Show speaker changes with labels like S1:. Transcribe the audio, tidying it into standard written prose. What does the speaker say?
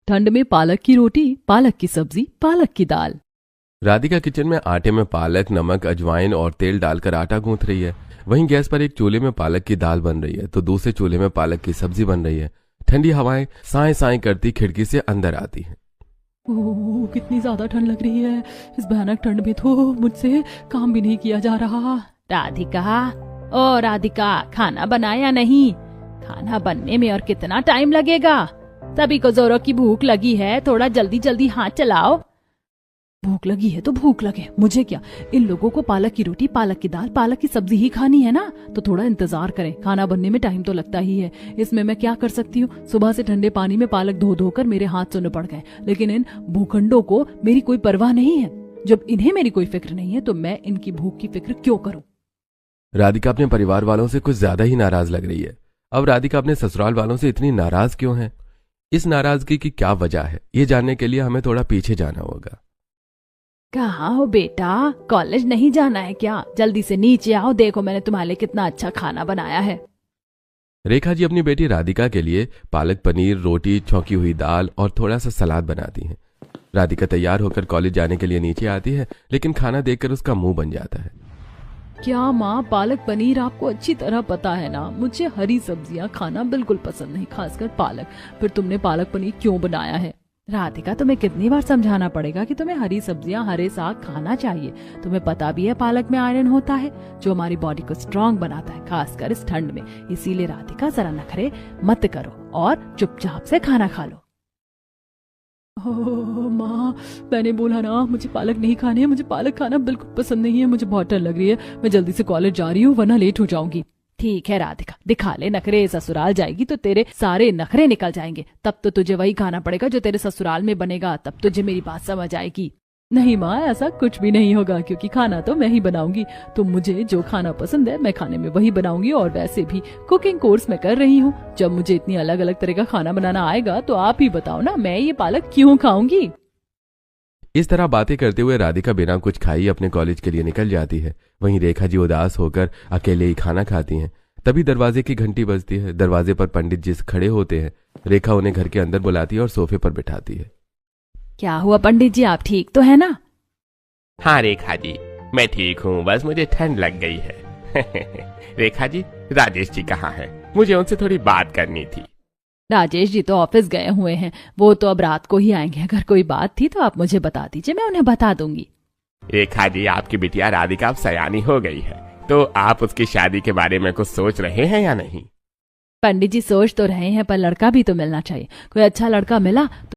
S1: ठंड में पालक की रोटी, पालक की सब्जी, पालक की दाल।
S2: राधिका किचन में आटे में पालक, नमक, अजवाइन और तेल डालकर आटा गूंथ रही है। वहीं गैस पर एक चूल्हे में पालक की दाल बन रही है तो दूसरे चूल्हे में पालक की सब्जी बन रही है। ठंडी हवाएं साए साए करती खिड़की से अंदर आती हैं।
S1: ओह, कितनी ज्यादा ठंड लग रही है। इस भयानक ठंड में तो मुझसे काम भी नहीं किया जा रहा। राधिका, ओ राधिका, खाना बनाया नहीं? खाना बनने में और कितना टाइम लगेगा? सभी को जोरों की भूख लगी है, थोड़ा जल्दी जल्दी हाथ चलाओ। भूख लगी है तो भूख लगे, मुझे क्या। इन लोगों को पालक की रोटी, पालक की दाल, पालक की सब्जी ही खानी है ना, तो थोड़ा इंतजार करें। खाना बनने में टाइम तो लगता ही है, इसमें मैं क्या कर सकती हूँ। सुबह से ठंडे पानी में पालक धो धोकर मेरे हाथ सुन्न पड़ गए, लेकिन इन भूखंडों को मेरी कोई परवाह नहीं है। जब इन्हें मेरी कोई फिक्र नहीं है तो मैं इनकी भूख की फिक्र क्यों करूं।
S2: राधिका अपने परिवार वालों से कुछ ज्यादा ही नाराज लग रही है। अब राधिका अपने ससुराल वालों से इतनी नाराज क्यों है? इस नाराजगी की क्या वजह है, ये जानने के लिए हमें थोड़ा पीछे जाना होगा।
S1: कहाँ हो बेटा, कॉलेज नहीं जाना है क्या? जल्दी से नीचे आओ, देखो मैंने तुम्हारे लिए कितना अच्छा खाना बनाया है।
S2: रेखा जी अपनी बेटी राधिका के लिए पालक पनीर, रोटी, छौंकी हुई दाल और थोड़ा सा सलाद बनाती हैं। राधिका तैयार होकर कॉलेज जाने के लिए नीचे आती है, लेकिन खाना देखकर उसका मुंह बन जाता है।
S1: क्या माँ, पालक पनीर आपको अच्छी तरह पता है ना, मुझे हरी सब्जियां खाना बिल्कुल पसंद नहीं, खासकर पालक। फिर तुमने पालक पनीर क्यों बनाया है? राधिका, तुम्हें कितनी बार समझाना पड़ेगा कि तुम्हें हरी सब्जियां, हरे साग खाना चाहिए। तुम्हें पता भी है पालक में आयरन होता है जो हमारी बॉडी को स्ट्रांग बनाता है, खासकर इस ठंड में। इसीलिए राधिका, जरा नखरे मत करो और चुपचाप से खाना खा लो। ओह माँ, मैंने बोला ना मुझे पालक नहीं खानी है, मुझे पालक खाना बिल्कुल पसंद नहीं है। मुझे बहुत ठंड लग रही है, मैं जल्दी से कॉलेज जा रही हूँ वरना लेट हो जाऊंगी। ठीक है राधिका, दिखा ले नखरे, ससुराल जाएगी तो तेरे सारे नखरे निकल जाएंगे। तब तो तुझे वही खाना पड़ेगा जो तेरे ससुराल में बनेगा, तब तुझे मेरी बात समझ आएगी। नहीं माँ, ऐसा कुछ भी नहीं होगा, क्योंकि खाना तो मैं ही बनाऊंगी। तो मुझे जो खाना पसंद है मैं खाने में वही बनाऊंगी, और वैसे भी कुकिंग कोर्स में कर रही हूँ। जब मुझे इतनी अलग अलग तरह का खाना बनाना आएगा तो आप ही बताओ ना, मैं ये पालक क्यों खाऊंगी।
S2: इस तरह बातें करते हुए राधिका बिना कुछ खाई अपने कॉलेज के लिए निकल जाती है। वहीं रेखा जी उदास होकर अकेले ही खाना खाती हैं। तभी दरवाजे की घंटी बजती है। दरवाजे पर पंडित जी खड़े होते हैं। रेखा उन्हें घर के अंदर बुलाती है और सोफे पर बिठाती है।
S1: क्या हुआ पंडित जी, आप ठीक तो है ना?
S3: हाँ रेखा जी, मैं ठीक हूँ, बस मुझे ठंड लग गई है। रेखा जी, राजेश जी कहाँ हैं? मुझे उनसे थोड़ी बात करनी थी।
S1: राजेश जी तो ऑफिस गए हुए हैं, वो तो अब रात को ही आएंगे। अगर कोई बात थी तो आप मुझे बता दीजिए, मैं उन्हें बता दूंगी।
S3: रेखा जी, आपकी बिटिया राधिका अब सयानी हो गई है, तो आप उसकी शादी के बारे में कुछ सोच रहे हैं या नहीं?
S1: पंडित जी सोच तो रहे हैं, पर लड़का भी तो मिलना चाहिए। कोई अच्छा लड़का मिला